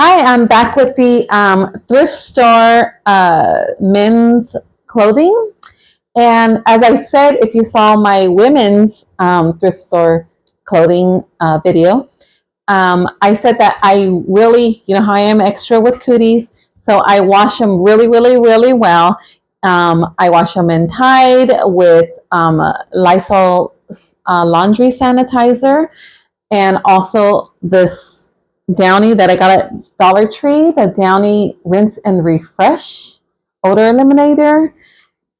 Hi, I'm back with the thrift store men's clothing. And as I said, if you saw my women's thrift store clothing video, I said that I really, you know how I am extra with cooties, so I wash them really, really, really well. I wash them in Tide with Lysol laundry sanitizer, and also this Downy that I got at Dollar Tree, the Downy Rinse and Refresh odor eliminator.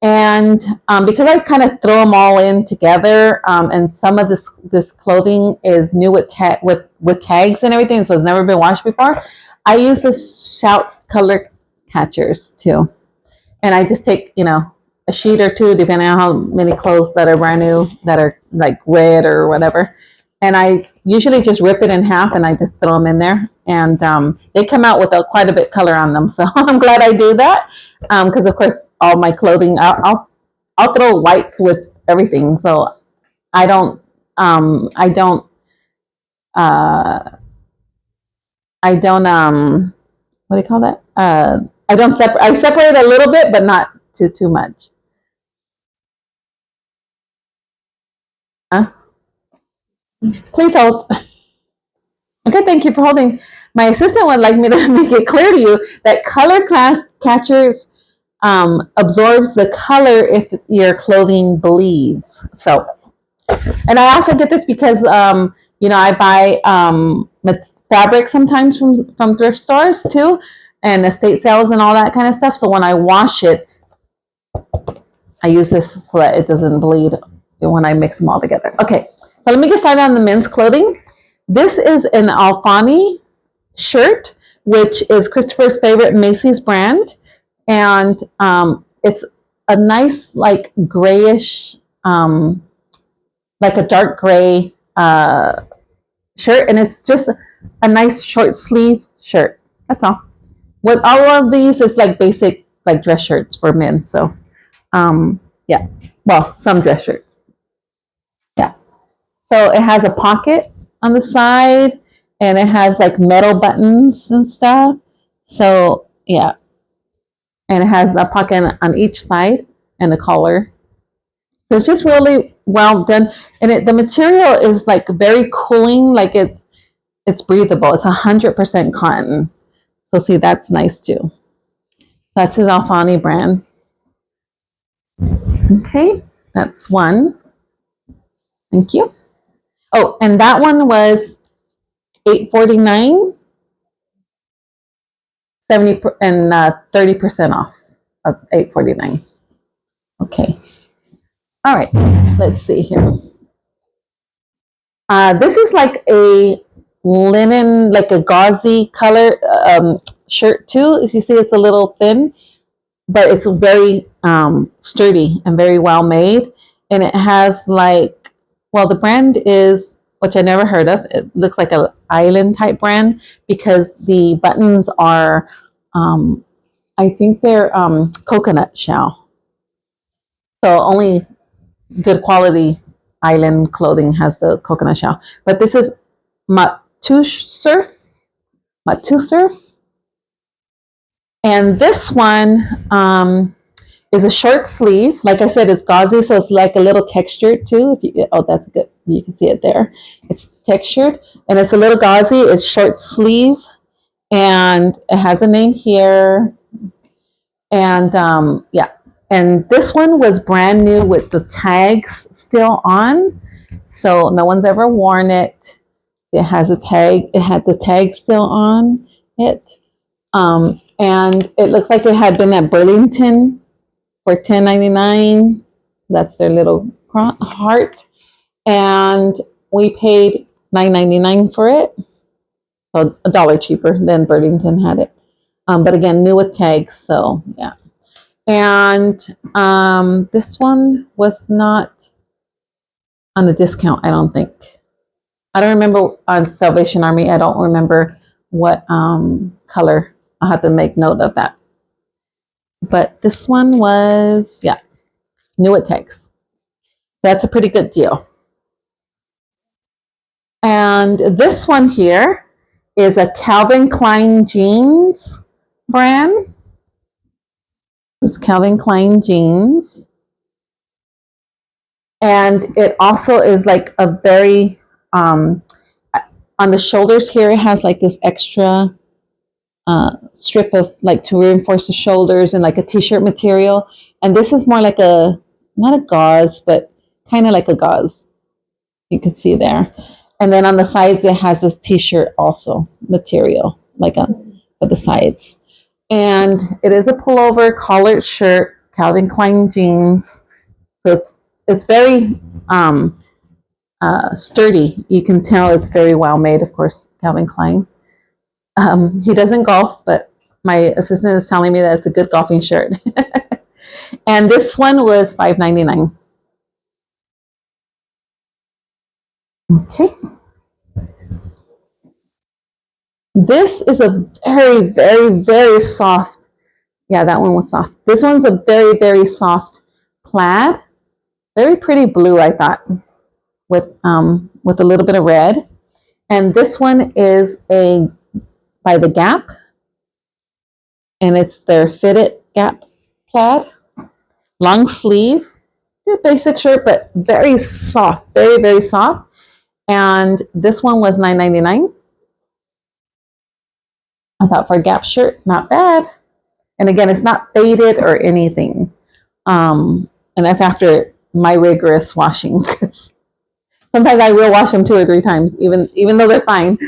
And because I kind of throw them all in together, and some of this clothing is new with tags and everything, so it's never been washed before. I use the Shout color catchers too, and I just take a sheet or two, depending on how many clothes that are brand new that are like red or whatever. And I usually just rip it in half and I just throw them in there. And they come out with quite a bit color on them. So I'm glad I do that. Because of course, all my clothing, I'll throw whites with everything. So I don't, I don't, I don't, what do you call that? I don't separate, I separate a little bit, but not too much. Huh? Please hold. Okay, thank you for holding. My assistant would like me to make it clear to you that color catchers absorbs the color if your clothing bleeds. So, and I also get this because I buy fabric sometimes from thrift stores too, and estate sales and all that kind of stuff. So when I wash it, I use this so that it doesn't bleed when I mix them all together. Okay, so let me get started on the men's clothing. This is an Alfani shirt, which is Christopher's favorite Macy's brand. And it's a nice, like grayish, like a dark gray shirt. And it's just a nice short sleeve shirt. That's all. With all of these, it's like basic, like dress shirts for men. So, yeah. Well, some dress shirts. Yeah. So it has a pocket on the side, and it has like metal buttons and stuff. So yeah, and it has a pocket on each side and a collar. So it's just really well done, and the material is like very cooling, like it's breathable. It's 100% cotton. So see, that's nice too. That's his Alfani brand. Okay, that's one. Thank you. Oh, and that one was $8.49, 70 and 30% off of $8.49. Okay. All right. Let's see here. This is like a linen, like a gauzy color shirt too. As you see, it's a little thin, but it's very sturdy and very well made. And it has like, well, the brand is, which I never heard of. It looks like an island type brand because the buttons are, I think they're coconut shell. So only good quality island clothing has the coconut shell. But this is Matu Surf. Matu Surf. And this one is a short sleeve. Like I said, it's gauzy, so it's like a little textured too. Oh, that's good. You can see it there. It's textured, and it's a little gauzy. It's short sleeve, and it has a name here. And yeah, and this one was brand new with the tags still on, so no one's ever worn it. It has a tag. It had the tag still on it, and it looks like it had been at Burlington for $10.99. That's their little heart, and we paid $9.99 for it, so $1 cheaper than Burlington had it. But again, new with tags, so yeah. And this one was not on a discount, I don't think. I don't remember on Salvation Army. I don't remember what color. I'll have to make note of that. But this one was, yeah, new with tags. That's a pretty good deal. And this one here is a Calvin Klein jeans brand. It's Calvin Klein jeans. And it also is like a very, on the shoulders here, it has like this extra strip of like to reinforce the shoulders and like a t-shirt material. And this is more like a, not a gauze, but kind of like a gauze. You can see there. And then on the sides, it has this t-shirt also material, like on the sides. And it is a pullover collared shirt, Calvin Klein jeans. So it's very sturdy. You can tell it's very well made, of course, Calvin Klein. He doesn't golf, but my assistant is telling me that it's a good golfing shirt. And this one was $5.99. Okay. This is a very, very, very soft. Yeah, that one was soft. This one's a very, very soft plaid. Very pretty blue, I thought, with a little bit of red. And this one is a by the Gap, and it's their fitted Gap plaid, long sleeve, basic shirt, but very soft, very, very soft. And this one was $9.99. I thought for a Gap shirt, not bad. And again, it's not faded or anything. And that's after my rigorous washing, because sometimes I will wash them 2 or 3 times, even though they're fine.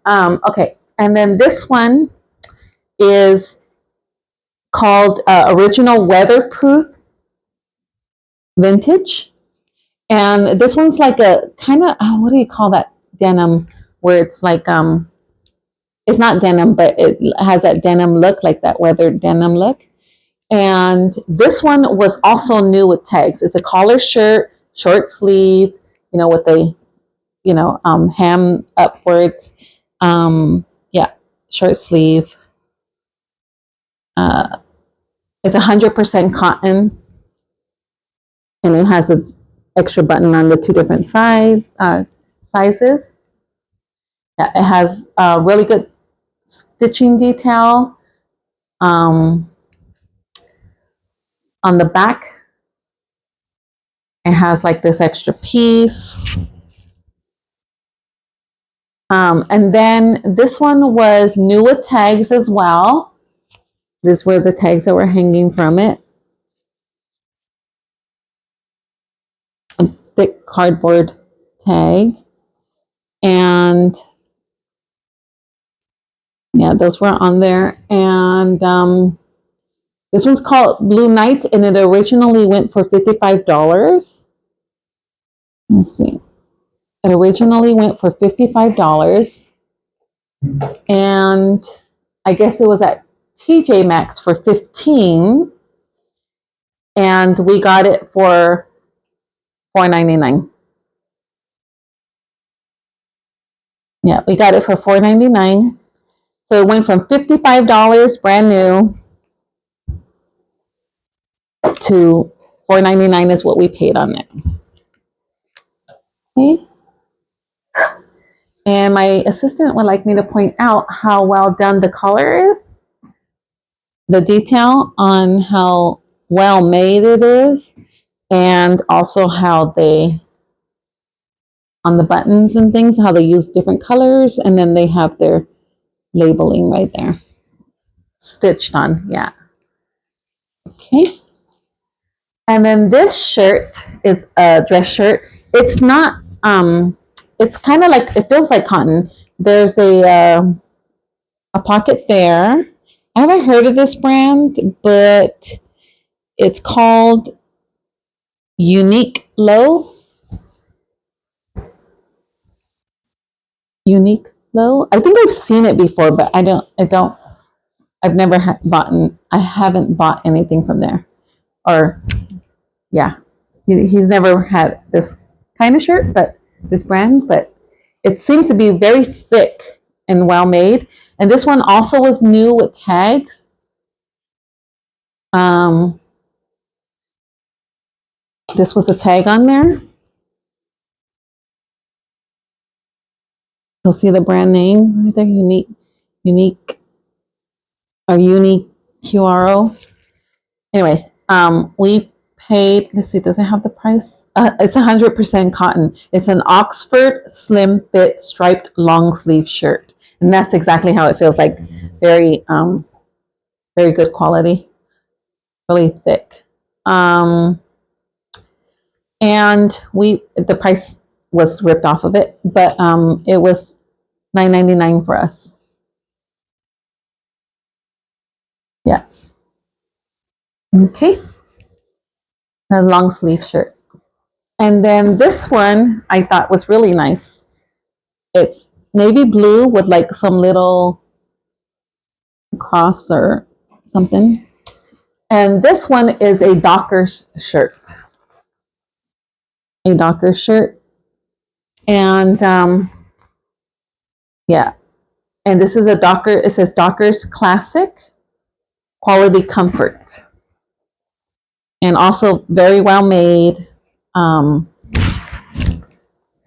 Okay, and then this one is called Original Weatherproof Vintage. And this one's like a kind of, what do you call that denim, where it's like, it's not denim, but it has that denim look, like that weathered denim look. And this one was also new with tags. It's a collar shirt, short sleeve, with a, hem upwards. Yeah, short sleeve. It's 100% cotton, and it has an extra button on the 2 different sizes. Yeah, it has really good stitching detail. On the back, it has like this extra piece. And then this one was new with tags as well. These were the tags that were hanging from it. A thick cardboard tag. And yeah, those were on there. And this one's called Blue Night, and it originally went for $55. Let's see. It originally went for $55. And I guess it was at TJ Maxx for $15. And we got it for $4.99. Yeah, we got it for $4.99. So it went from $55 brand new to $4.99 is what we paid on it. Okay. And my assistant would like me to point out how well done the color is. The detail on how well made it is. And also how they, on the buttons and things, how they use different colors. And then they have their labeling right there. Stitched on, yeah. Okay. And then this shirt is a dress shirt. It's not, it's kind of like, it feels like cotton. There's a pocket there. I haven't heard of this brand, but it's called Unique Low. Unique Low. I think I've seen it before, but I've never I haven't bought anything from there. Or, yeah, he's never had this kind of shirt, but this brand, but it seems to be very thick and well made. And this one also was new with tags. This was a tag on there. You'll see the brand name right there, unique or unique QRO. Anyway, we paid, let's see, does it have the price? It's 100% cotton. It's an Oxford slim fit striped long sleeve shirt. And that's exactly how it feels like. Very, very good quality, really thick. And the price was ripped off of it, but it was $9.99 for us. Yeah. Okay. A long sleeve shirt. And then this one I thought was really nice. It's navy blue with like some little cross or something. And this one is a Docker shirt. A Docker shirt. And yeah. And this is a Docker, it says Docker's Classic Quality Comfort. And also very well made.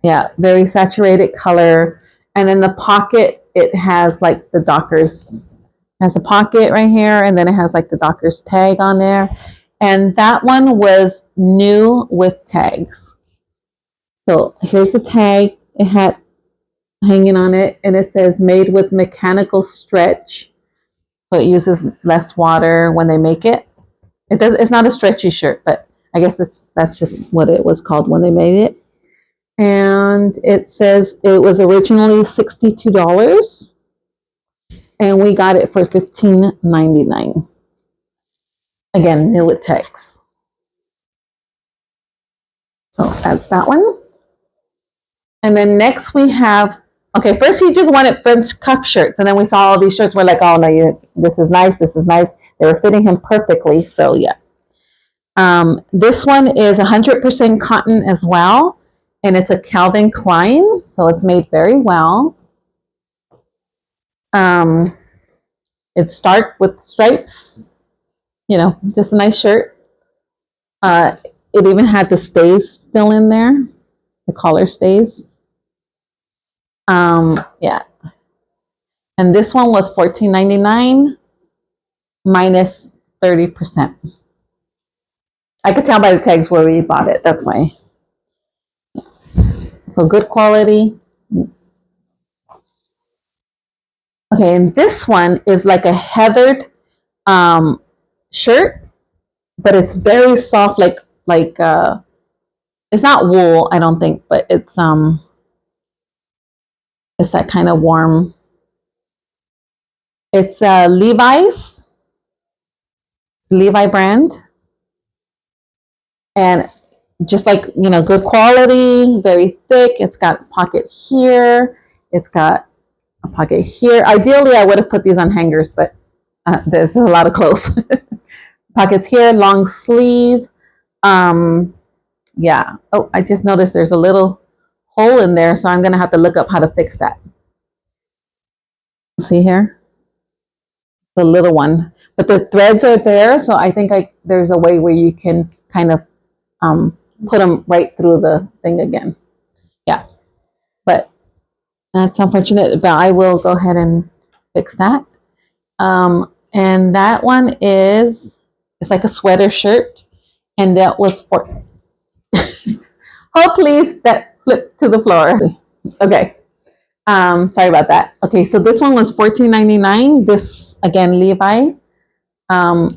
Yeah, very saturated color. And then the pocket, it has like the Dockers, has a pocket right here, and then it has like the Dockers tag on there. And that one was new with tags. So here's the tag it had hanging on it, and it says made with mechanical stretch. So it uses less water when they make it. It's not a stretchy shirt, but I guess that's just what it was called when they made it. And it says it was originally $62 and we got it for $15.99. Again, new with tags. So that's that one. And then next we have, okay, first he just wanted French cuff shirts, and then we saw all these shirts. We're like, oh no, this is nice, this is nice. They were fitting him perfectly, so yeah. This one is 100% cotton as well, and it's a Calvin Klein, so it's made very well. It's dark with stripes, just a nice shirt. It even had the stays still in there, the collar stays. Yeah. And this one was $14.99 minus 30%. I could tell by the tags where we bought it. That's why. So good quality. Okay, and this one is like a heathered shirt, but it's very soft, like it's not wool, I don't think, but it's that kind of warm. It's Levi's, Levi brand, and just like good quality, very thick. It's got a pocket here. It's got a pocket here. Ideally, I would have put these on hangers, but there's a lot of clothes. Pockets here, long sleeve. Yeah. Oh, I just noticed there's a little hole in there, so I'm gonna have to look up how to fix that. See here, the little one, but the threads are there, so I think there's a way where you can kind of put them right through the thing again. Yeah, but that's unfortunate, but I will go ahead and fix that. And that one it's like a sweater shirt, and that was for oh please, that flipped to the floor. Okay. Sorry about that. Okay, so this one was $14.99. This again, Levi,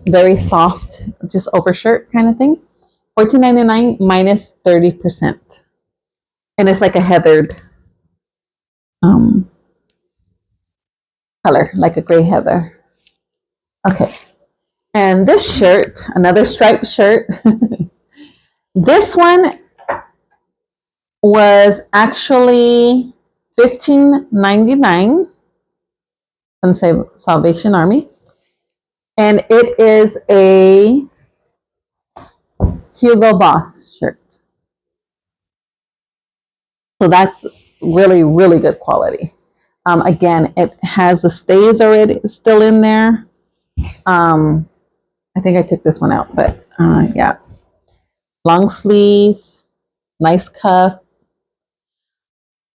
very soft, just overshirt kind of thing. $14.99 minus 30%, and it's like a heathered color, like a gray heather. Okay, and this shirt, another striped shirt. This one was actually $15.99 on Salvation Army, and it is a Hugo Boss shirt. So that's really, really good quality. Again, it has the stays already still in there. I think I took this one out, but yeah. Long sleeve, nice cuff.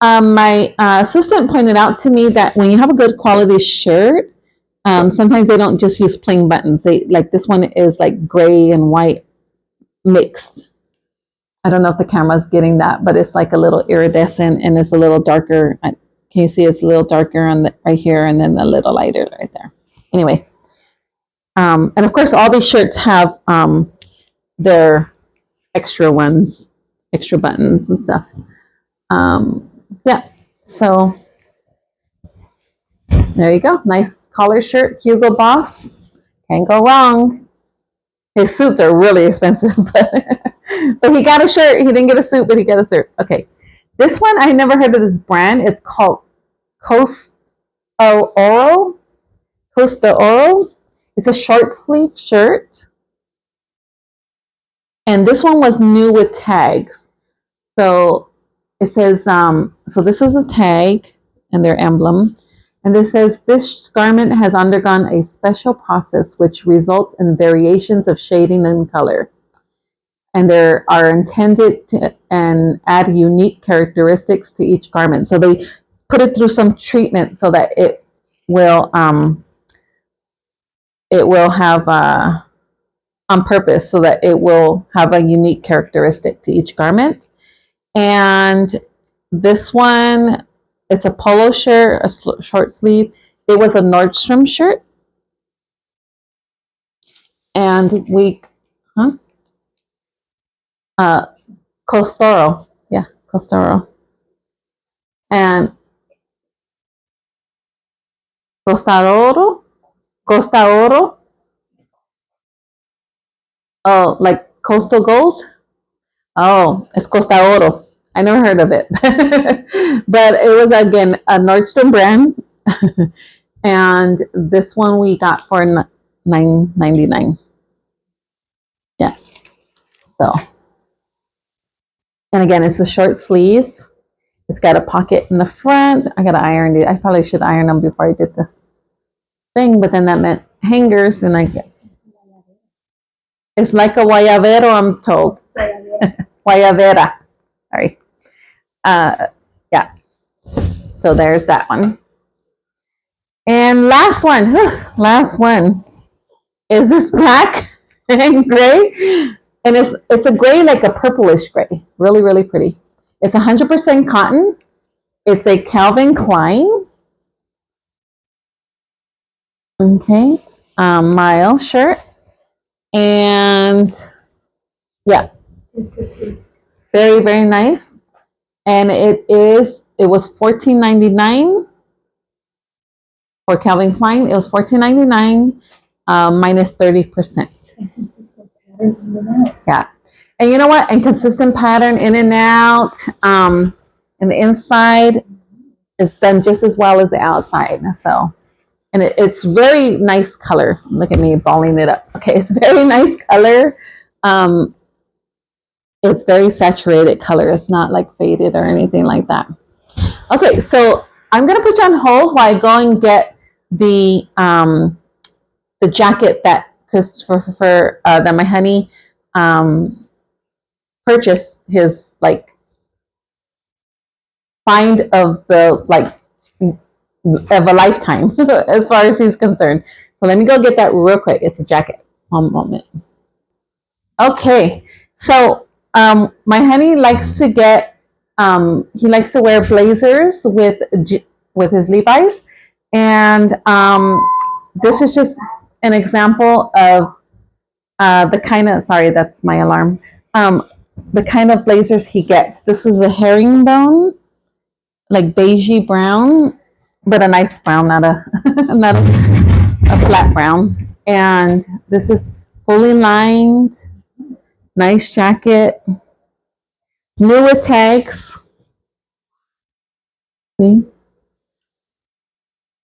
My assistant pointed out to me that when you have a good quality shirt, sometimes they don't just use plain buttons. They like this one is like gray and white mixed. I don't know if the camera's getting that, but it's like a little iridescent and it's a little darker. Can you see it's a little darker on the, right here and then a little lighter right there. Anyway, and of course all these shirts have their extra ones, extra buttons and stuff. Yeah, so there you go. Nice collar shirt, Hugo Boss. Can't go wrong. His suits are really expensive, but he got a shirt. He didn't get a suit, but he got a shirt. Okay. This one, I never heard of this brand. It's called Costa Oro. Costa Oro. It's a short sleeve shirt. And this one was new with tags. So it says, so this is a tag and their emblem. And this says, this garment has undergone a special process which results in variations of shading and color. And they are intended to and add unique characteristics to each garment. So they put it through some treatment so that it will have on purpose so that it will have a unique characteristic to each garment. And this one, it's a polo shirt, a short sleeve. It was a Nordstrom shirt. And we, Costoro. Yeah, Costoro. And Costa Oro. Oh, like coastal gold? Oh, it's Costa Oro. I never heard of it. But it was, again, a Nordstrom brand. And this one we got for $9.99. Yeah. So, and again, it's a short sleeve. It's got a pocket in the front. I got to iron it. I probably should iron them before I did the thing, but then that meant hangers, and I guess it's like a guayabero, I'm told. Guayabera. Sorry. Yeah. So there's that one. And last one is this black and gray, and it's a gray, like a purplish gray, really, really pretty. It's 100% cotton. It's a Calvin Klein, okay, mile shirt, and yeah, very, very nice. And it was $14.99 for Calvin Klein. It was $14.99 minus 30%. Yeah. And you know what? And consistent pattern in and out. And the inside is done just as well as the outside. So, and it's very nice color. Look at me balling it up. Okay, it's very nice color. It's very saturated color. It's not like faded or anything like that. Okay, so I'm gonna put you on hold while I go and get the jacket that Christopher that my honey purchased, his like find of the like of a lifetime as far as he's concerned. So let me go get that real quick. It's a jacket. One moment. Okay, so my honey likes to get he likes to wear blazers with his Levi's, and this is just an example of the kind of, sorry, that's my alarm, the kind of blazers he gets. This is a herringbone, like beigey brown, but a nice brown, not a not a flat brown. And this is fully lined, nice jacket, new with tags. See,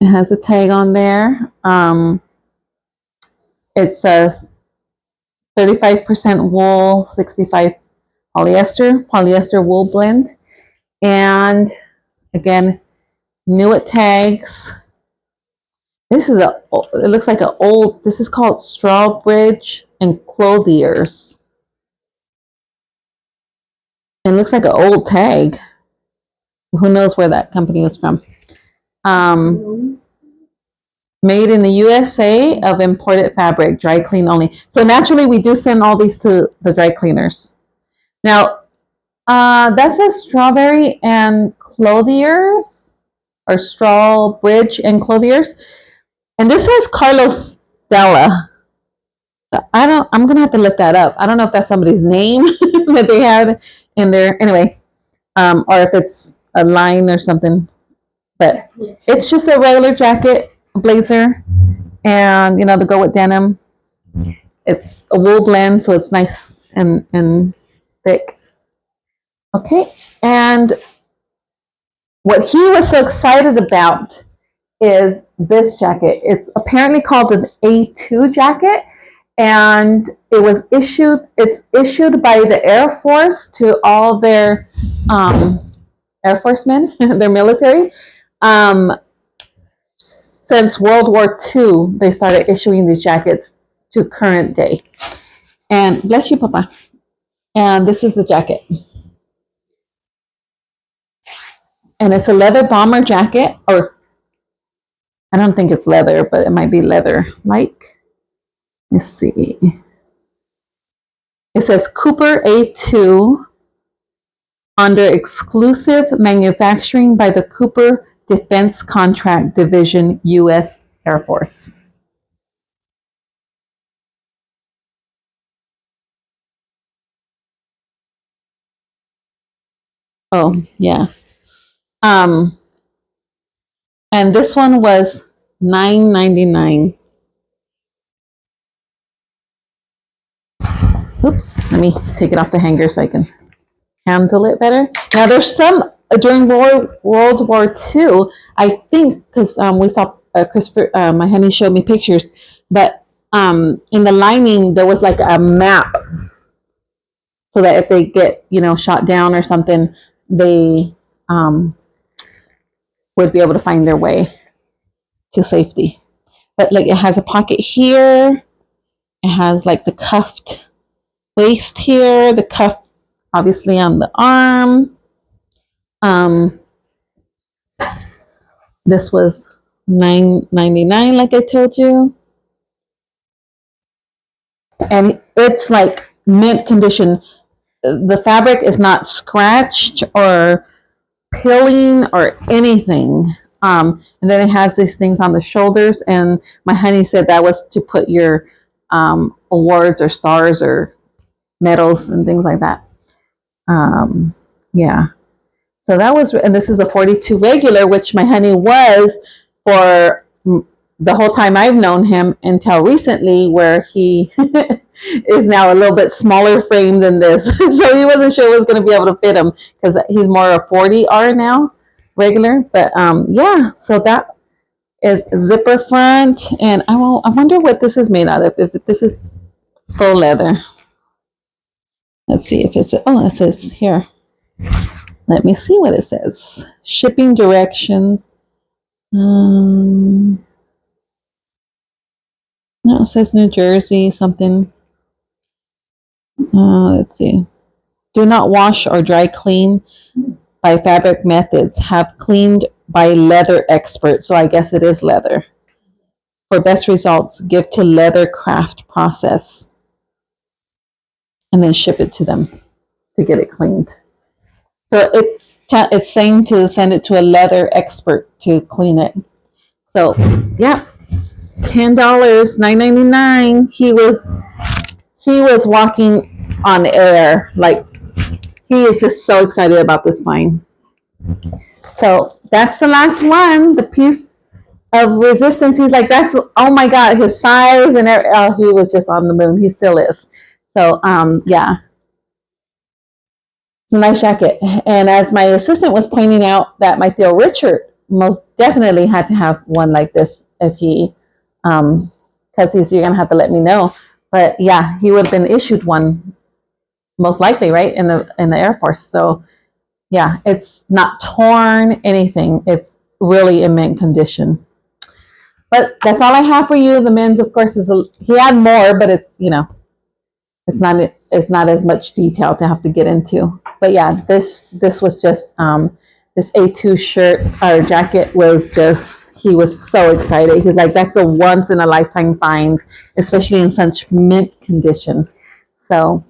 it has a tag on there. It says 35% wool, 65 polyester wool blend. And again, new at tags. This is it looks like an old, this is called Strawbridge and Clothiers. It looks like an old tag. Who knows where that company is from? Made in the USA of imported fabric, dry clean only. So naturally, we do send all these to the dry cleaners. Now, that says Strawberry and Clothiers, or Strawbridge and Clothiers, and this says Carlos Stella. So I'm gonna have to look that up. I don't know if that's somebody's name that they had in there. Anyway, or if it's a line or something. But it's just a regular jacket, blazer, and to go with denim. It's a wool blend, so it's nice and thick. Okay, and what he was so excited about is this jacket. It's apparently called an A2 jacket, and it's issued by the Air Force to all their Air Force men, their military. Since World War II, they started issuing these jackets to current day. And bless you, Papa. And this is the jacket. And it's a leather bomber jacket, or I don't think it's leather, but it might be leather-like. Let's see. It says Cooper A2 under exclusive manufacturing by the Cooper Defense Contract Division, U.S. Air Force. Oh, yeah. And this one was $9.99. Oops, let me take it off the hanger so I can handle it better. Now, there's some during World War II, I think, because we saw Christopher, my honey showed me pictures, but in the lining there was like a map, so that if they get shot down or something, they would be able to find their way to safety. But like, it has a pocket here. It has like the cuffed waist here, the cuff obviously on the arm. This was $9.99, like I told you, and it's like mint condition. The fabric is not scratched or peeling or anything. And then it has these things on the shoulders, and my honey said that was to put your awards or stars or medals and things like that. Yeah. So that was, and this is a 42 regular, which my honey was for the whole time I've known him until recently, where he is now a little bit smaller frame than this. So he wasn't sure it was going to be able to fit him, because he's more a 40R now, regular. But yeah, so that is zipper front, and I wonder what this is made out of. If this is faux leather. Let's see if it's, oh, it says here. Let me see what it says. Shipping directions. No, it says New Jersey something. Let's see. Do not wash or dry clean by fabric methods. Have cleaned by leather expert. So I guess it is leather. For best results, give to leather craft process, and then ship it to them to get it cleaned. So it's saying to send it to a leather expert to clean it. So yeah, $10, $9.99. He was walking on air. Like, he is just so excited about this find. So that's the last one. The piece of resistance. He's like, that's, oh my God, his size and he was just on the moon. He still is. So yeah. It's a nice jacket. And as my assistant was pointing out, that my Theo Richard most definitely had to have one like this if he, because you're going to have to let me know. But yeah, he would have been issued one most likely, right, in the Air Force. So yeah, it's not torn, anything. It's really in mint condition. But that's all I have for you. The men's, of course, he had more, but it's, it's not as much detail to have to get into. But yeah, this was just this A2 shirt or jacket was just, he was so excited. He's like, that's a once in a lifetime find, especially in such mint condition. So,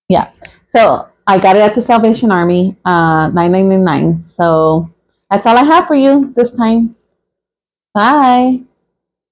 yeah. So I got it at the Salvation Army, 9.99. So that's all I have for you this time. Bye.